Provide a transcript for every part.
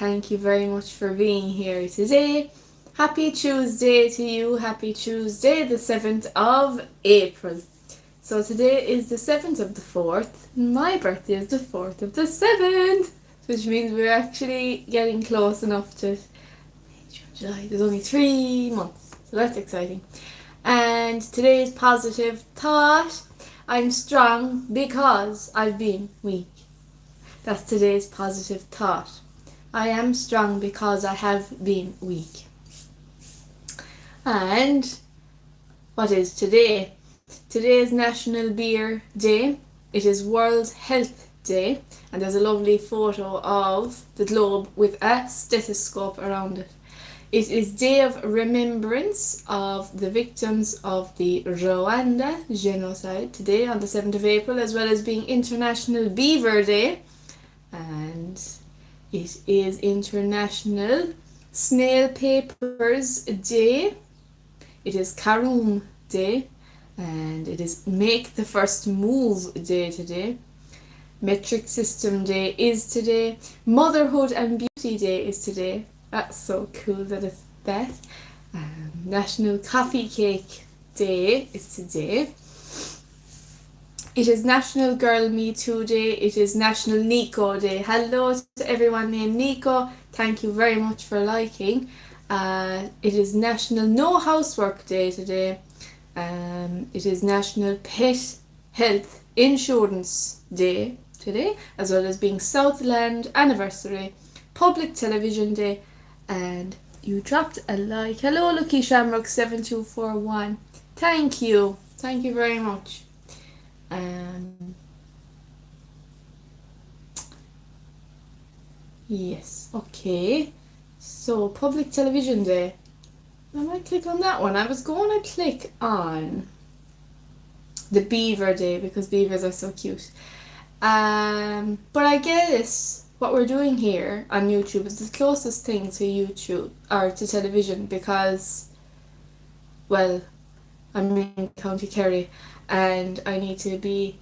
thank you very much for being here today. Happy Tuesday to you. Happy Tuesday, the 7th of April. So today is the 7th of the 4th. My birthday is the 4th of the 7th, which means we're actually getting close enough to July. There's only 3 months, so that's exciting. And today's positive thought: I'm strong because I've been weak. That's today's positive thought. I am strong because I have been weak. And what is today? Today is National Beer Day. It is World Health Day. And there's a lovely photo of the globe with a stethoscope around it. It is Day of Remembrance of the victims of the Rwanda genocide today on the 7th of April, as well as being International Beaver Day. And it is International Snail Papers Day. It is Karoom Day. And it is Make the First Move Day today. Metric System Day is today. Motherhood and Beauty Day is today. That's so cool that it's that. National Coffee Cake Day is today. It is National Girl Me Too Day. It is National Nico Day. Hello to everyone named Nico. Thank you very much for liking. It is National No Housework Day today. It is National Pet Health Insurance Day today, as well as being Southland Anniversary, Public Television Day, and you dropped a like. Hello, Lucky Shamrock 7241. Thank you very much. Yes, okay. So Public Television Day. I might click on that one. I was going to click on the Beaver Day because beavers are so cute. But I guess what we're doing here on YouTube is the closest thing to YouTube or to television because, well, I'm in County Kerry and I need to be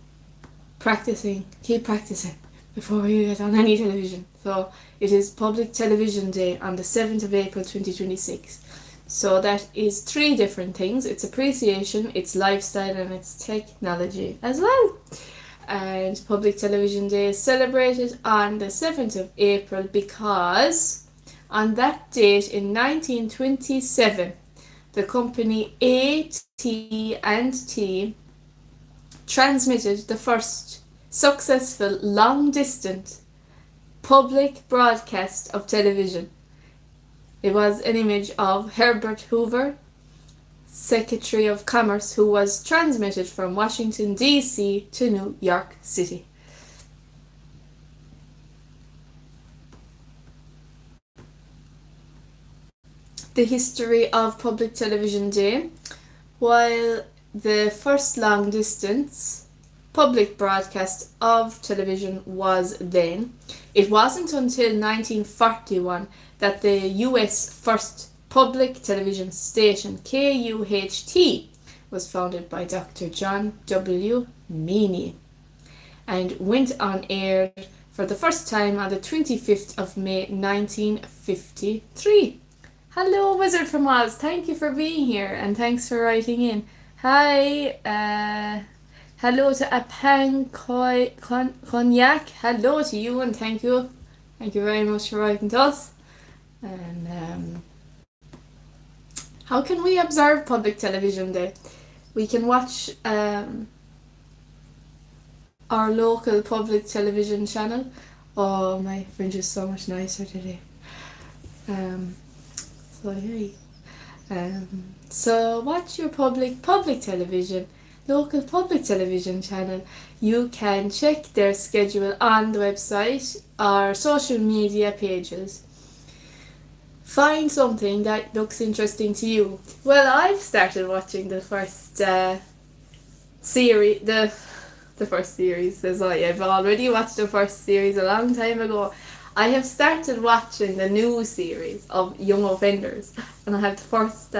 keep practicing before we get on any television. So it is Public Television Day on the 7th of April 2026. So that is 3 different things. It's appreciation, it's lifestyle, and it's technology as well. And Public Television Day is celebrated on the 7th of April because on that date in 1927, the company AT&T transmitted the first successful long-distance public broadcast of television. It was an image of Herbert Hoover, Secretary of Commerce, who was transmitted from Washington, D.C. to New York City. The history of Public Television Day. While the first long-distance public broadcast of television was then, it wasn't until 1941 that the US first public television station, KUHT, was founded by Dr. John W. Meany and went on air for the first time on the 25th of May 1953. Hello, Wizard from Oz. Thank you for being here and thanks for writing in. Hi, hello to Apan Cognac. Hello to you and thank you. Thank you very much for writing to us. And how can we observe Public Television Day? We can watch our local public television channel. Oh, my fringe is so much nicer today. So watch your public television, local public television channel. You can check their schedule on the website or social media pages. Find something that looks interesting to you. Well, I've started watching the first series. The first series. I've already watched the first series a long time ago. I have started watching the new series of Young Offenders, and I have the first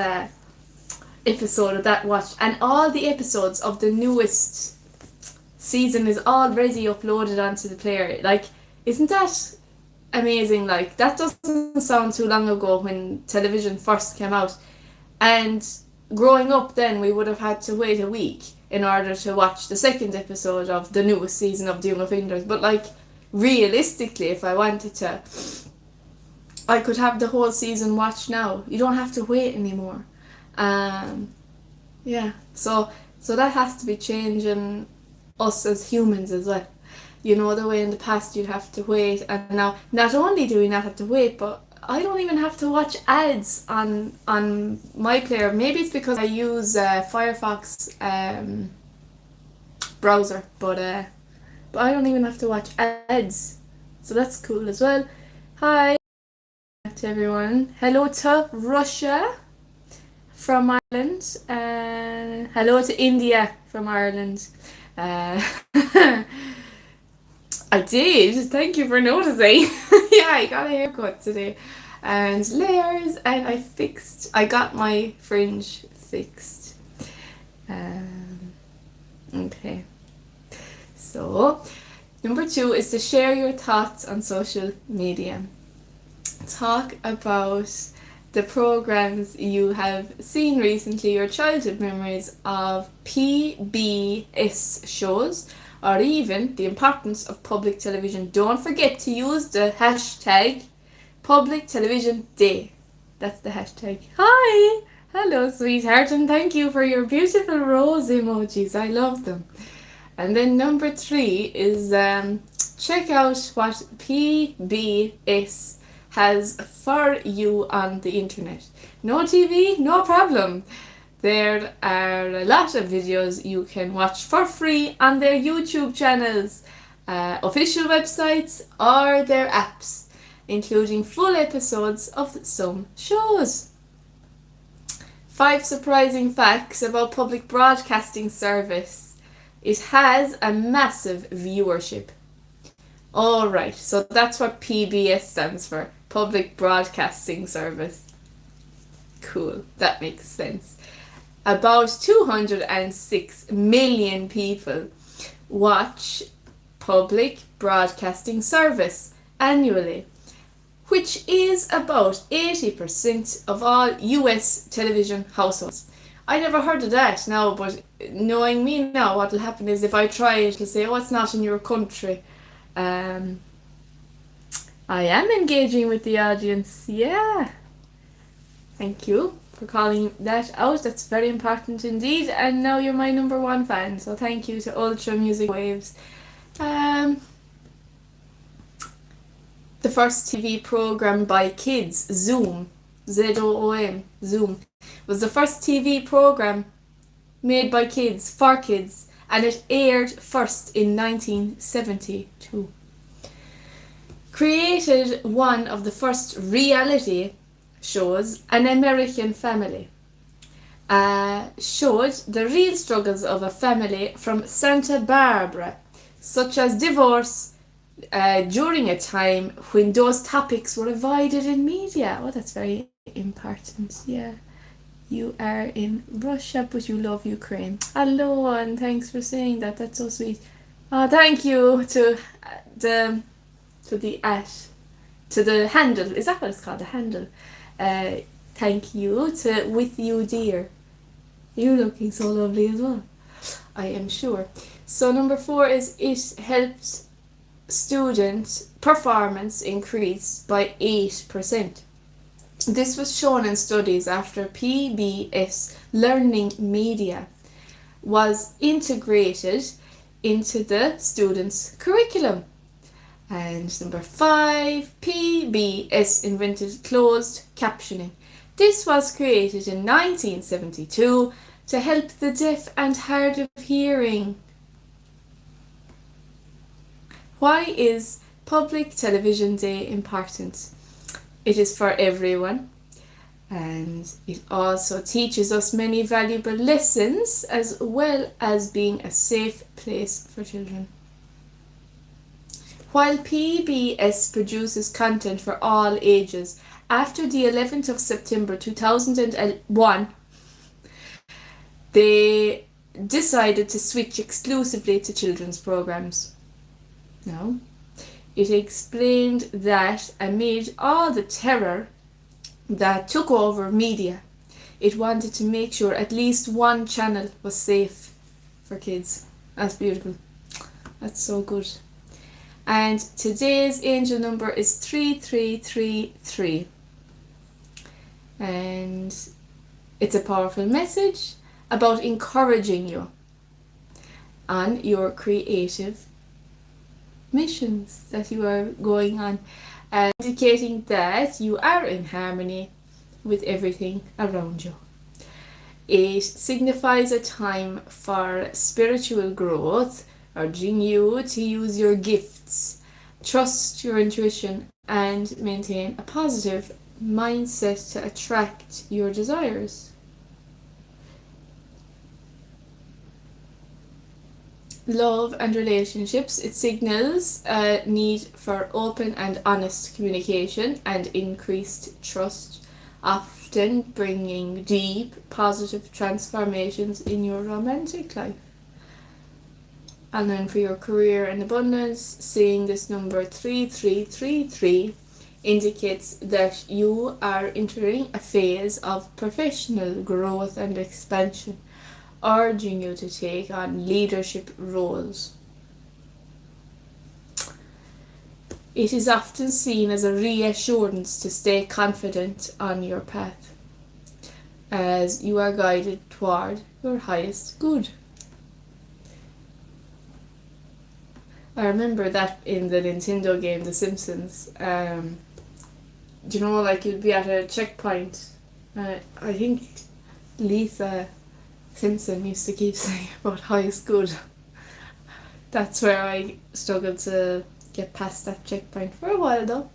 episode of that watched, and all the episodes of the newest season is already uploaded onto the player. Like, isn't that amazing. Like, that doesn't sound too long ago when television first came out. And growing up then, we would have had to wait a week in order to watch the second episode of the newest season of The Young Offenders. But like, realistically, if I wanted to, I could have the whole season watched now. You don't have to wait anymore. Yeah, so that has to be changing us as humans as well. You know, the way in the past you'd have to wait, and now not only do we not have to wait, but I don't even have to watch ads on my player. Maybe it's because I use Firefox browser, but I don't even have to watch ads, so that's cool as well. Hi to everyone. Hello to Russia from Ireland. Hello to India from Ireland. I did. Thank you for noticing. Yeah, I got a haircut today. And layers, and I got my fringe fixed. Okay. So, number 2 is to share your thoughts on social media. Talk about the programs you have seen recently, your childhood memories of PBS shows, or even the importance of public television. Don't forget to use the hashtag Public Television Day. That's the hashtag. Hi! Hello, sweetheart, and thank you for your beautiful rose emojis. I love them. And then number 3 is check out what PBS has for you on the internet. No TV? No problem. There are a lot of videos you can watch for free on their YouTube channels, official websites, or their apps, including full episodes of some shows. 5 surprising facts about public broadcasting service. It has a massive viewership. Alright, so that's what PBS stands for, Public Broadcasting Service. Cool, that makes sense. About 206 million people watch Public Broadcasting Service annually, which is about 80% of all US television households. I never heard of that now, but knowing me now, what will happen is if I try it, it'll say, oh, it's not in your country. I am engaging with the audience, yeah. Thank you for calling that out. That's very important indeed. And now you're my number 1 fan, so thank you to Ultra Music Waves. The first TV program by kids, Zoom, Z-O-O-M, Zoom, was the first TV program made by kids, for kids, and it aired first in 1972. Created one of the first reality shows, An American Family. Showed the real struggles of a family from Santa Barbara, such as divorce, during a time when those topics were avoided in media. Oh, that's very important, yeah. You are in Russia, but you love Ukraine. Hello, and thanks for saying that. That's so sweet. Thank you to the handle. Is that what it's called? The handle. Thank you to With You Dear. You're looking so lovely as well, I am sure. So number 4 is it helped student performance increase by 8%. This was shown in studies after PBS learning media was integrated into the students' curriculum. And number 5, PBS invented closed captioning. This was created in 1972 to help the deaf and hard of hearing. Why is Public Television Day important? It is for everyone, and it also teaches us many valuable lessons as well as being a safe place for children. While PBS produces content for all ages, after the 11th of September 2001, they decided to switch exclusively to children's programs. Now, It explained that amid all the terror that took over media, it wanted to make sure at least one channel was safe for kids. That's beautiful. That's so good. And today's angel number is 3333. And it's a powerful message about encouraging you on your creative missions that you are going on, and indicating that you are in harmony with everything around you. It signifies a time for spiritual growth, urging you to use your gifts, trust your intuition, and maintain a positive mindset to attract your desires. Love and relationships, it signals a need for open and honest communication and increased trust, often bringing deep, positive transformations in your romantic life. And then for your career and abundance, seeing this number 3333 indicates that you are entering a phase of professional growth and expansion, urging you to take on leadership roles. It is often seen as a reassurance to stay confident on your path, as you are guided toward your highest good. I remember that in the Nintendo game The Simpsons, you know, like you'd be at a checkpoint, I think Lisa Simpson used to keep saying about highest good. That's where I struggled to get past that checkpoint for a while though.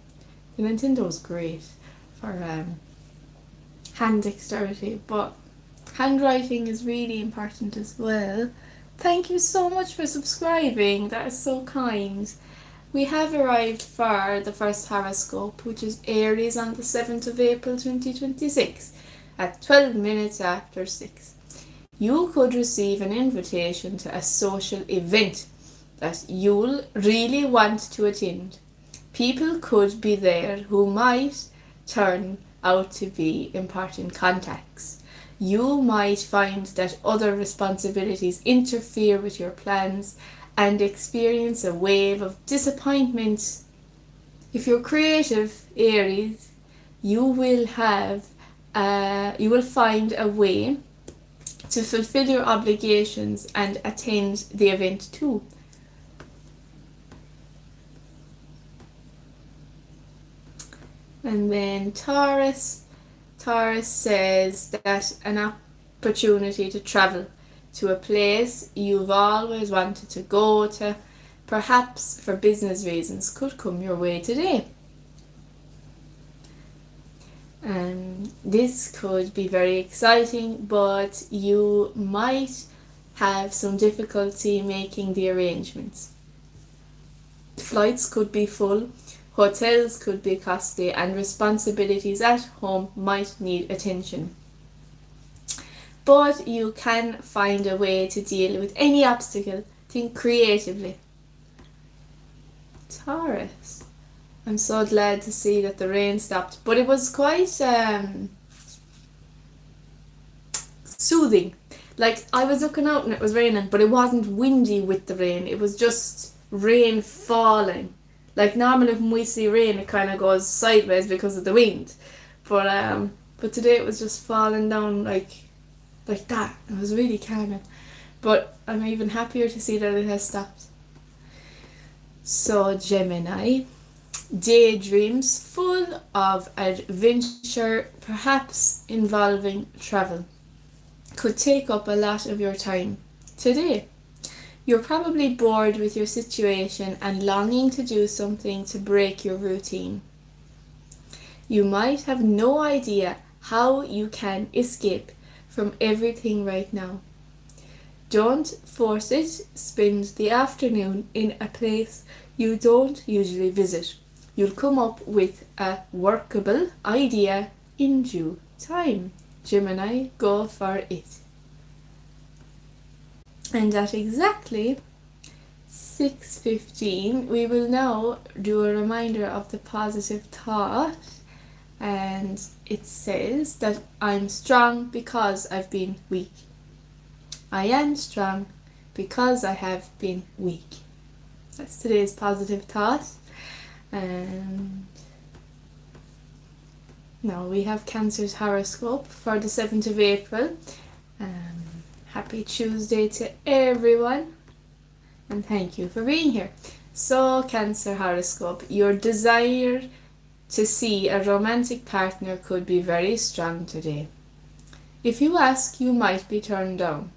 The Nintendo was great for hand dexterity, but handwriting is really important as well. Thank you so much for subscribing, that is so kind. We have arrived for the first horoscope, which is Aries on the 7th of April 2026 at 12 minutes after 6. You could receive an invitation to a social event that you'll really want to attend. People could be there who might turn out to be important contacts. You might find that other responsibilities interfere with your plans and experience a wave of disappointment. If you're creative, Aries, you will find a way to fulfill your obligations and attend the event too. And then Taurus says that an opportunity to travel to a place you've always wanted to go to, perhaps for business reasons, could come your way today. This could be very exciting, but you might have some difficulty making the arrangements. Flights could be full, hotels could be costly, and responsibilities at home might need attention. But you can find a way to deal with any obstacle. Think creatively. Taurus. I'm so glad to see that the rain stopped, but it was quite soothing. Like, I was looking out and it was raining, but it wasn't windy with the rain. It was just rain falling. Like, normally when we see rain, it kind of goes sideways because of the wind. But today it was just falling down like that. It was really calming. But I'm even happier to see that it has stopped. So, Gemini. Daydreams full of adventure, perhaps involving travel, could take up a lot of your time today. You're probably bored with your situation and longing to do something to break your routine. You might have no idea how you can escape from everything right now. Don't force it. Spend the afternoon in a place you don't usually visit. You'll come up with a workable idea in due time. Gemini, go for it. And at exactly 6:15. We will now do a reminder of the positive thought, and it says that I'm strong because I've been weak. I am strong because I have been weak. That's today's positive thought. And now we have Cancer's horoscope for the 7th of April. Happy Tuesday to everyone, and thank you for being here. So, Cancer horoscope, your desire to see a romantic partner could be very strong today. If you ask, you might be turned down.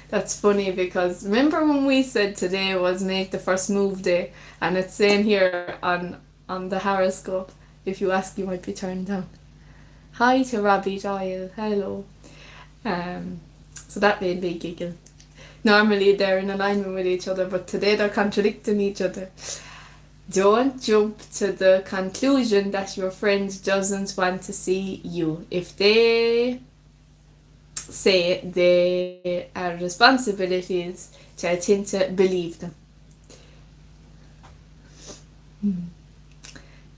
That's funny because remember when we said today was make the first move day, and it's saying here on the horoscope, if you ask, you might be turned down. Hi to Robbie Doyle, hello. So that made me giggle. Normally they're in alignment with each other, but today they're contradicting each other. Don't jump to the conclusion that your friend doesn't want to see you. If they say they are responsibilities, I tend to believe them.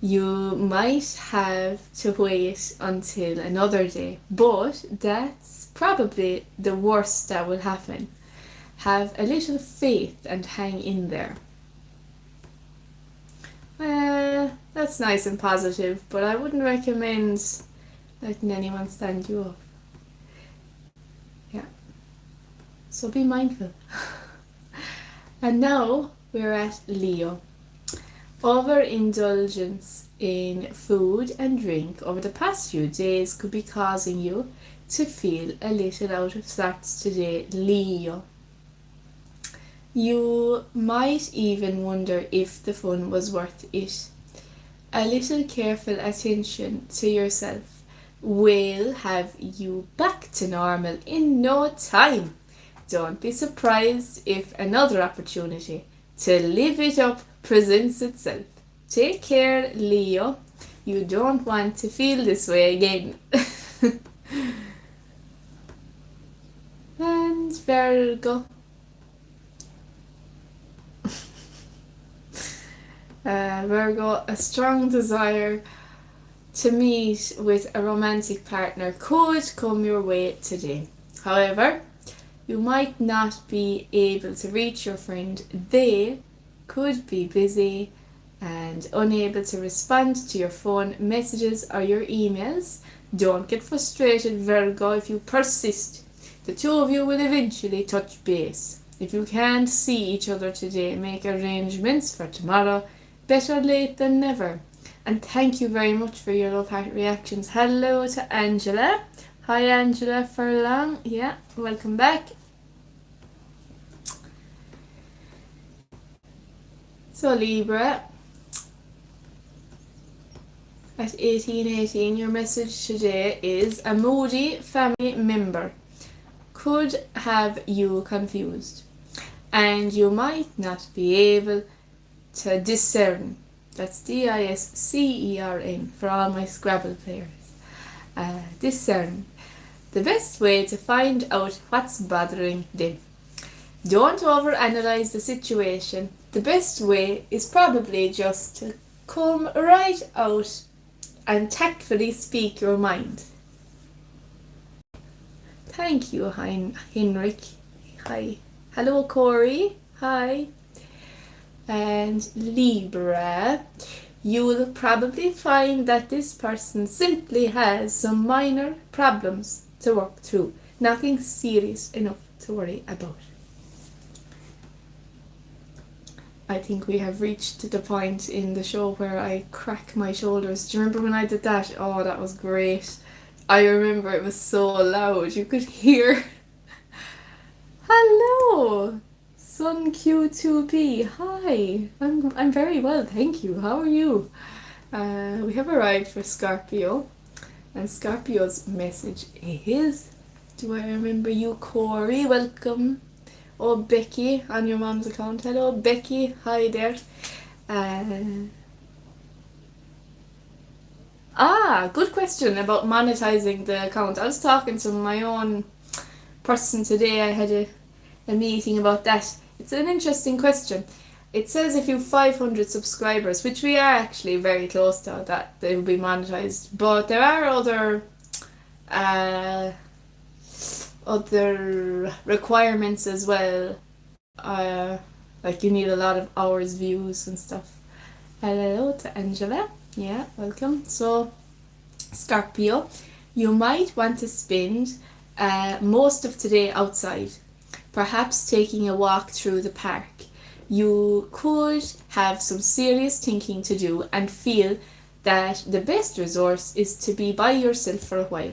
You might have to wait until another day, but that's probably the worst that will happen. Have a little faith and hang in there. That's nice and positive, but I wouldn't recommend letting anyone stand you up. Yeah. So be mindful. And now we're at Leo. Overindulgence in food and drink over the past few days could be causing you to feel a little out of sorts today, Leo. You might even wonder if the fun was worth it. A little careful attention to yourself will have you back to normal in no time. Don't be surprised if another opportunity to live it up presents itself. Take care, Leo. You don't want to feel this way again. And Virgo. Virgo, a strong desire to meet with a romantic partner could come your way today. However, you might not be able to reach your friend. They could be busy and unable to respond to your phone messages or your emails. Don't get frustrated, Virgo, if you persist. The two of you will eventually touch base. If you can't see each other today, make arrangements for tomorrow. Better late than never. And thank you very much for your love heart reactions. Hello to Angela. Hi Angela Furlong. Yeah, welcome back. So Libra, at 1818, your message today is a moody family member could have you confused, and you might not be able to discern. That's DISCERN for all my Scrabble players. Discern the best way to find out what's bothering them. Don't overanalyze the situation. The best way is probably just to come right out and tactfully speak your mind. Thank you, Henrik. Hi. Hello, Corey. Hi. And Libra, you will probably find that this person simply has some minor problems to work through. Nothing serious enough to worry about. I think we have reached the point in the show where I crack my shoulders. Do you remember when I did that? Oh, that was great. I remember it was so loud. You could hear. Hello, Sun Q2P. Hi. I'm very well, thank you. How are you? We have arrived for Scorpio. And Scorpio's message is, do I remember you, Corey? Welcome. Oh, Becky, on your mom's account. Hello, Becky. Hi there. Good question about monetizing the account. I was talking to my own person today. I had a meeting about that. It's an interesting question. It says if you've 500 subscribers, which we are actually very close to, that they will be monetized. But there are other requirements as well. Like you need a lot of hours views and stuff. Hello to Angela. Yeah, welcome. So, Scorpio, you might want to spend most of today outside, perhaps taking a walk through the park. You could have some serious thinking to do and feel that the best resource is to be by yourself for a while.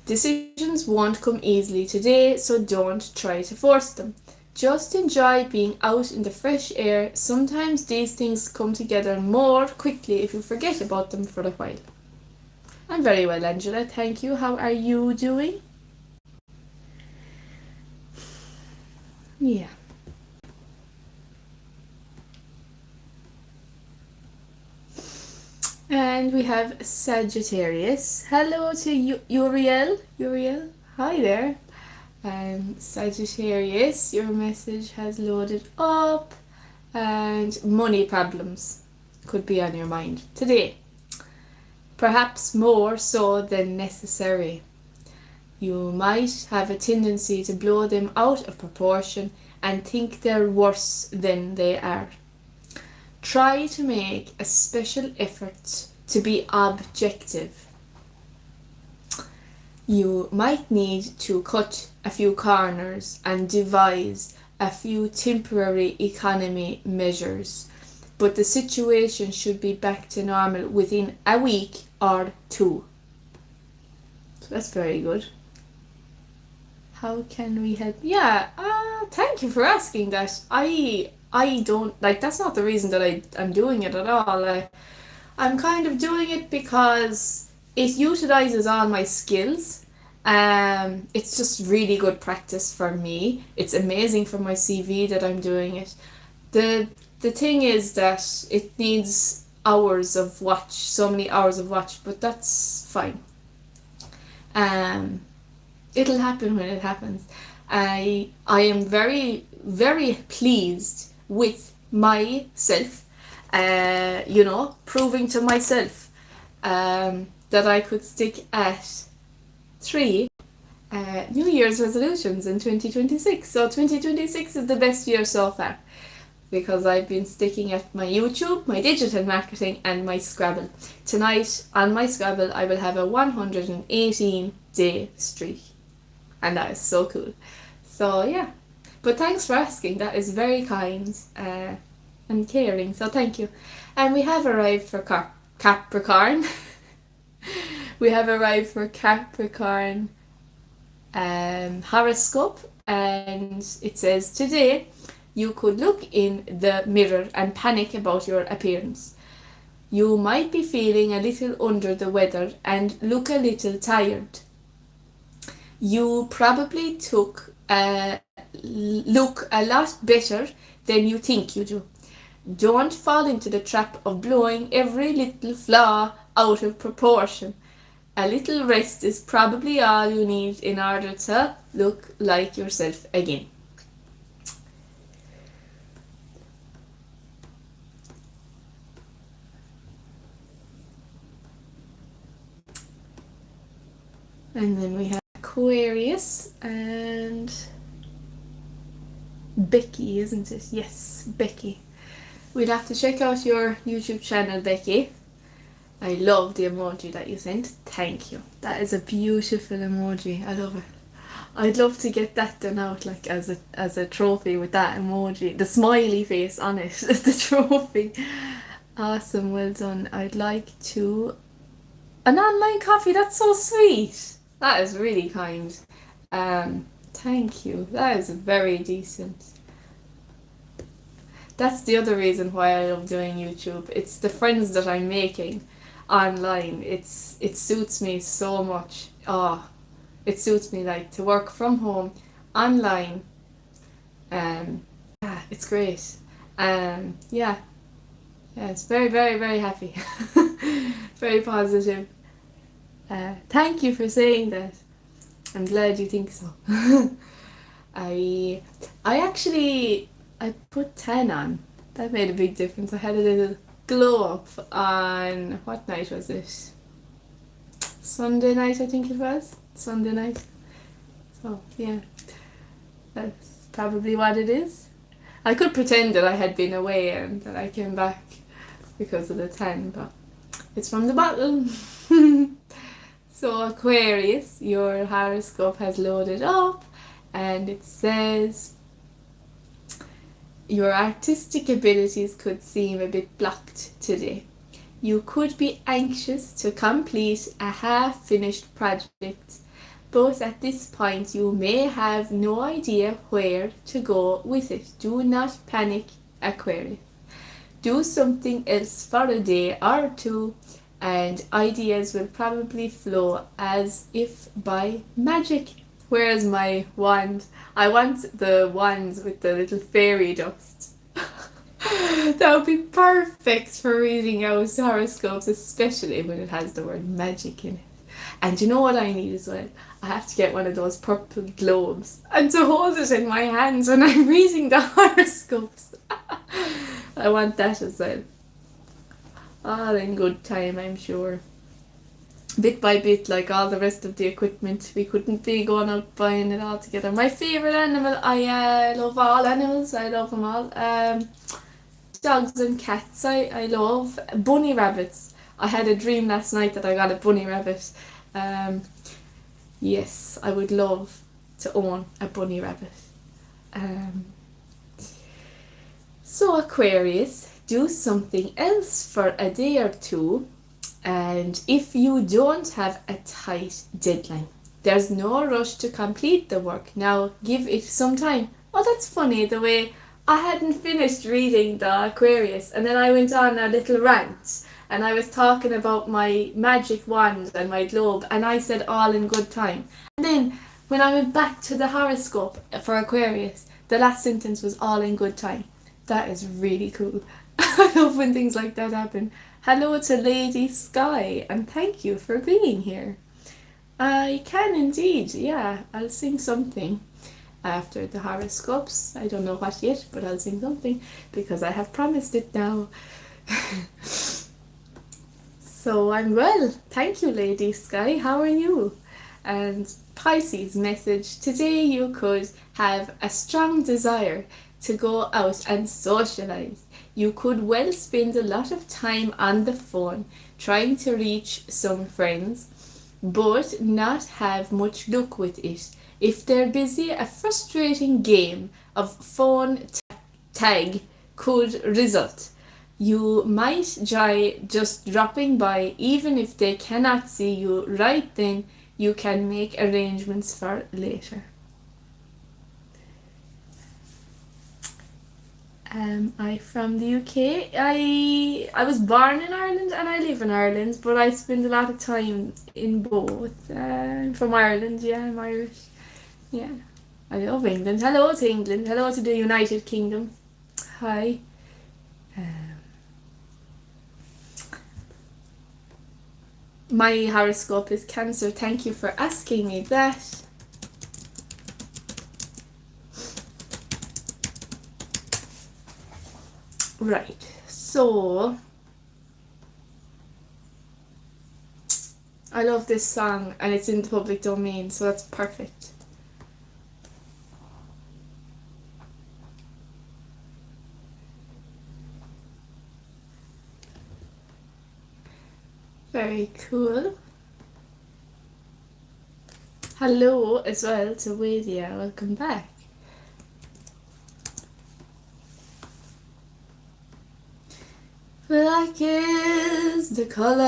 Decisions won't come easily today, so don't try to force them. Just enjoy being out in the fresh air. Sometimes these things come together more quickly if you forget about them for a while. I'm very well, Angela. Thank you. How are you doing? Yeah. And we have Sagittarius. Hello to Uriel. Uriel, hi there. Sagittarius, your message has loaded up, and money problems could be on your mind today. Perhaps more so than necessary. You might have a tendency to blow them out of proportion and think they're worse than they are. Try to make a special effort to be objective. You might need to cut a few corners and devise a few temporary economy measures, but the situation should be back to normal within a week or two. So that's very good. How can we help? Yeah, thank you for asking that. I don't, like, that's not the reason that I'm doing it at all. I'm kind of doing it because it utilizes all my skills. It's just really good practice for me. It's amazing for my CV that I'm doing it. The thing is that it needs hours of watch, so many hours of watch, but that's fine. It'll happen when it happens. I am very, very pleased with myself, proving to myself that I could stick at 3 New Year's resolutions in 2026. So 2026 is the best year so far because I've been sticking at my YouTube, my digital marketing and my Scrabble. Tonight on my Scrabble I will have a 118-day streak. And that is so cool. So yeah. But thanks for asking. That is very kind and caring. So thank you. And we have arrived for Capricorn. We have arrived for Capricorn horoscope. And it says, today you could look in the mirror and panic about your appearance. You might be feeling a little under the weather and look a little tired. You probably look a lot better than you think you do. Don't fall into the trap of blowing every little flaw out of proportion. A little rest is probably all you need in order to look like yourself again. And then we have Aquarius and Becky, isn't it? Yes, Becky. We'd have to check out your YouTube channel, Becky. I love the emoji that you sent. Thank you. That is a beautiful emoji. I love it. I'd love to get that done out like as a trophy with that emoji. The smiley face on it. The trophy. Awesome, well done. I'd like to... An online coffee, that's so sweet. That is really kind. Thank you. That is very decent. That's the other reason why I love doing YouTube. It's the friends that I'm making online. It suits me so much. It suits me like to work from home online. It's great. It's very, very, very happy. Very positive. Thank you for saying that. I'm glad you think so. I actually I put 10 on. That made a big difference. I had a little glow up on, what night was it? Sunday night, I think it was. Sunday night. So, yeah. That's probably what it is. I could pretend that I had been away and that I came back because of the 10, but it's from the bottle. So Aquarius, your horoscope has loaded up and it says your artistic abilities could seem a bit blocked today. You could be anxious to complete a half-finished project, but at this point you may have no idea where to go with it. Do not panic, Aquarius. Do something else for a day or two and ideas will probably flow as if by magic. Where's my wand? I want the wands with the little fairy dust. That would be perfect for reading out horoscopes, especially when it has the word magic in it. And you know what I need as well? I have to get one of those purple globes and to hold it in my hands when I'm reading the horoscopes. I want that as well. All in good time, I'm sure. Bit by bit, like all the rest of the equipment, we couldn't be going out buying it all together. My favourite animal, I love all animals, I love them all. Dogs and cats, I love. Bunny rabbits. I had a dream last night that I got a bunny rabbit. Yes, I would love to own a bunny rabbit. So Aquarius, do something else for a day or two, and if you don't have a tight deadline, there's no rush to complete the work. Now give it some time. Oh, that's funny, the way I hadn't finished reading the Aquarius and then I went on a little rant and I was talking about my magic wand and my globe and I said all in good time. And then when I went back to the horoscope for Aquarius, the last sentence was all in good time. That is really cool. I love when things like that happen. Hello to Lady Sky and thank you for being here. I can indeed, yeah. I'll sing something after the horoscopes. I don't know what yet, but I'll sing something because I have promised it now. So I'm well. Thank you, Lady Sky. How are you? And Pisces message. Today you could have a strong desire to go out and socialize. You could well spend a lot of time on the phone trying to reach some friends, but not have much luck with it. If they're busy, a frustrating game of phone tag could result. You might try just dropping by, even if they cannot see you right then. You can make arrangements for later. I from the UK. I was born in Ireland and I live in Ireland, but I spend a lot of time in both. I'm from Ireland, yeah, I'm Irish. Yeah, I love England. Hello to England. Hello to the United Kingdom. Hi. My horoscope is Cancer. Thank you for asking me that. Right, so I love this song and it's in the public domain, so that's perfect. Very cool. Hello as well to Wadia, welcome back. Black is the color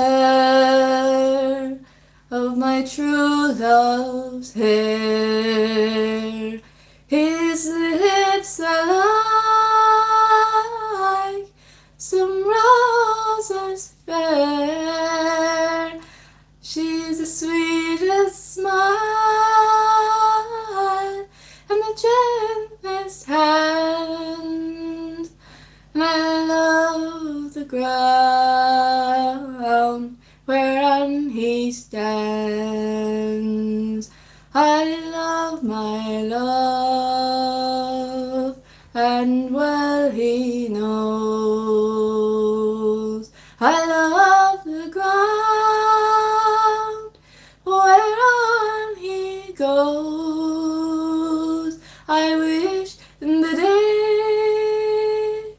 of my true love's hair. His lips are like some roses fair. She's the sweetest smile and the gentlest hand. And I love the ground whereon he stands. I love my love and well he knows I love the ground whereon he goes. I wish the day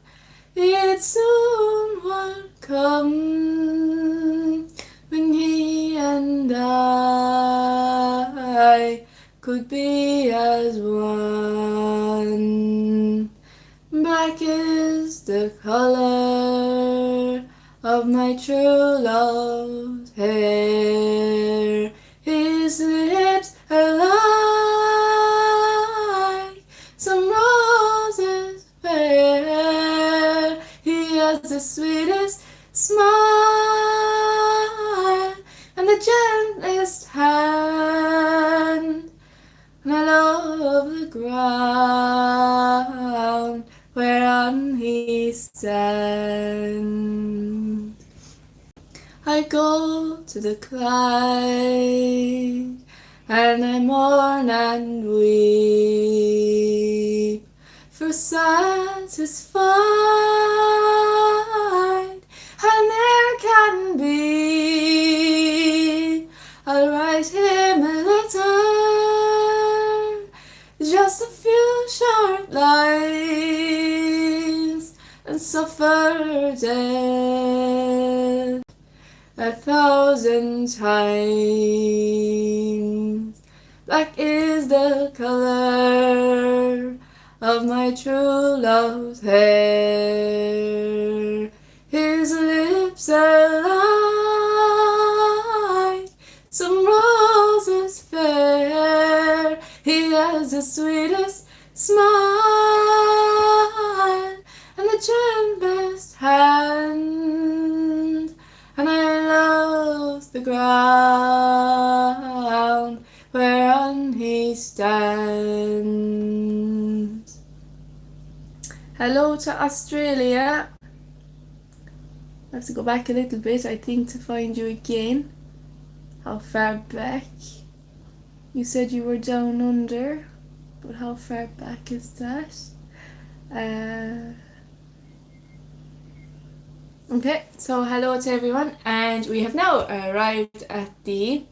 it soon would come when he and I could be as one. Black is the color of my true love's hair. His lips are like some roses fair. He has the sweetest smile and the gentlest hand. And I love the ground whereon he stands. I go to the Clyde, and I mourn and weep, for satisfied and there can be. I'll write him a letter, just a few short lines, and suffer death 1,000 times. Black is the color of my true love's hair. His lips are like some roses fair. He has the sweetest smile and the gentlest hand. And I love the ground whereon he stands. Hello to Australia. I have to go back a little bit, I think, to find you again. How far back? You said you were down under, but how far back is that? Okay, so hello to everyone, and we have now arrived at the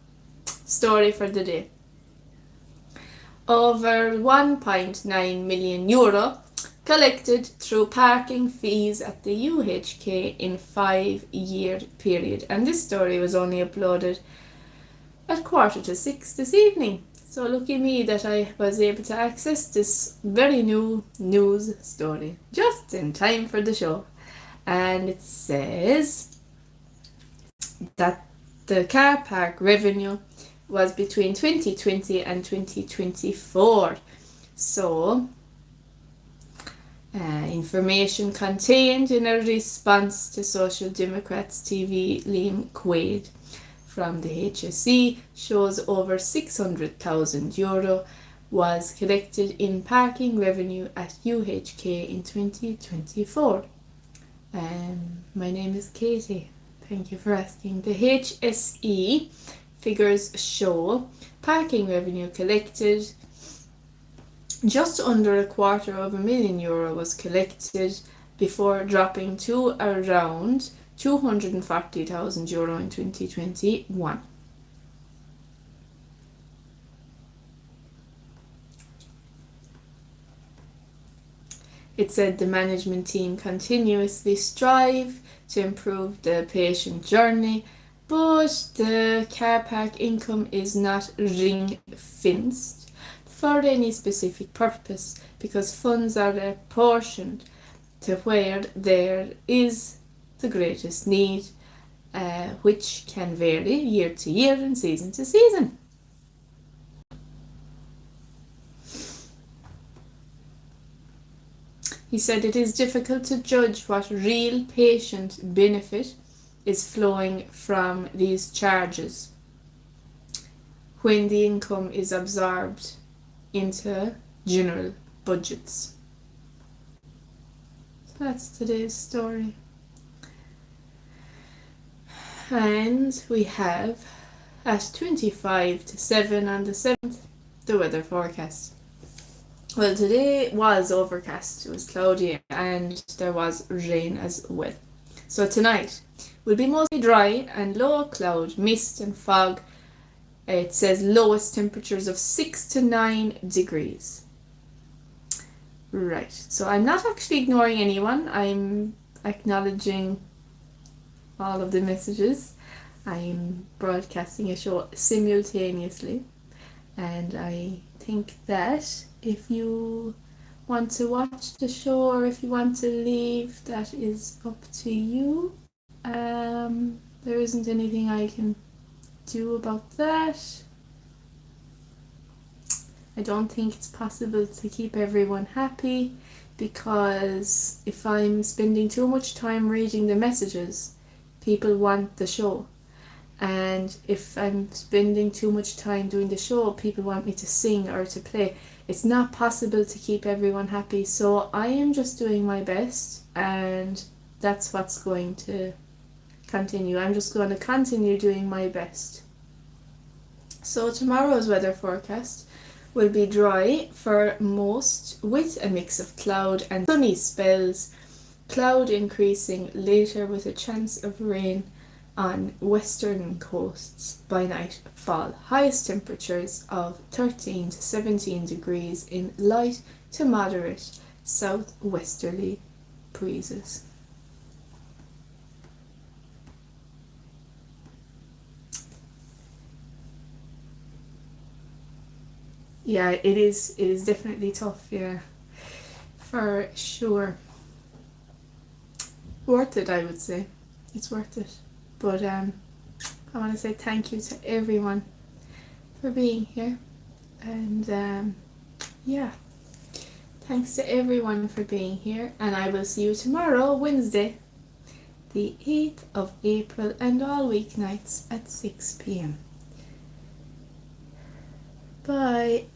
story for the day. Over 1.9 million euro collected through parking fees at the UHK in 5-year period, and this story was only uploaded at 5:45 this evening. So lucky me that I was able to access this very new news story just in time for the show. And it says that the car park revenue was between 2020 and 2024. So, information contained in a response to Social Democrats TV Liam Quaid from the HSE shows over €600,000 was collected in parking revenue at UHK in 2024. My name is Katie. Thank you for asking. The HSE figures show parking revenue collected just under €250,000 was collected before dropping to around €240,000 in 2021. It said the management team continuously strive to improve the patient journey, but the car park income is not ring-fenced for any specific purpose because funds are apportioned to where there is the greatest need, which can vary year to year and season to season. He said it is difficult to judge what real patient benefit is flowing from these charges when the income is absorbed into general budgets. So that's today's story. And we have at 7:25 on the 7th the weather forecast. Well, today was overcast, it was cloudy, and there was rain as well. So tonight will be mostly dry and low cloud, mist and fog. It says lowest temperatures of 6 to 9 degrees. Right, so I'm not actually ignoring anyone, I'm acknowledging all of the messages. I'm broadcasting a show simultaneously, and I think that if you want to watch the show or if you want to leave, that is up to you. There isn't anything I can do about that. I don't think it's possible to keep everyone happy, because if I'm spending too much time reading the messages, people want the show. And if I'm spending too much time doing the show, people want me to sing or to play. It's not possible to keep everyone happy, so I am just doing my best, and that's what's going to continue. I'm just going to continue doing my best. So tomorrow's weather forecast will be dry for most, with a mix of cloud and sunny spells. Cloud increasing later with a chance of rain on western coasts by nightfall. Highest temperatures of 13 to 17 degrees in light to moderate southwesterly breezes. Yeah, it is definitely tough, yeah, for sure. Worth it, I would say. It's worth it. But I want to say thank you to everyone for being here, and yeah, thanks to everyone for being here, and I will see you tomorrow, Wednesday, the 8th of April, and all weeknights at 6 p.m. Bye.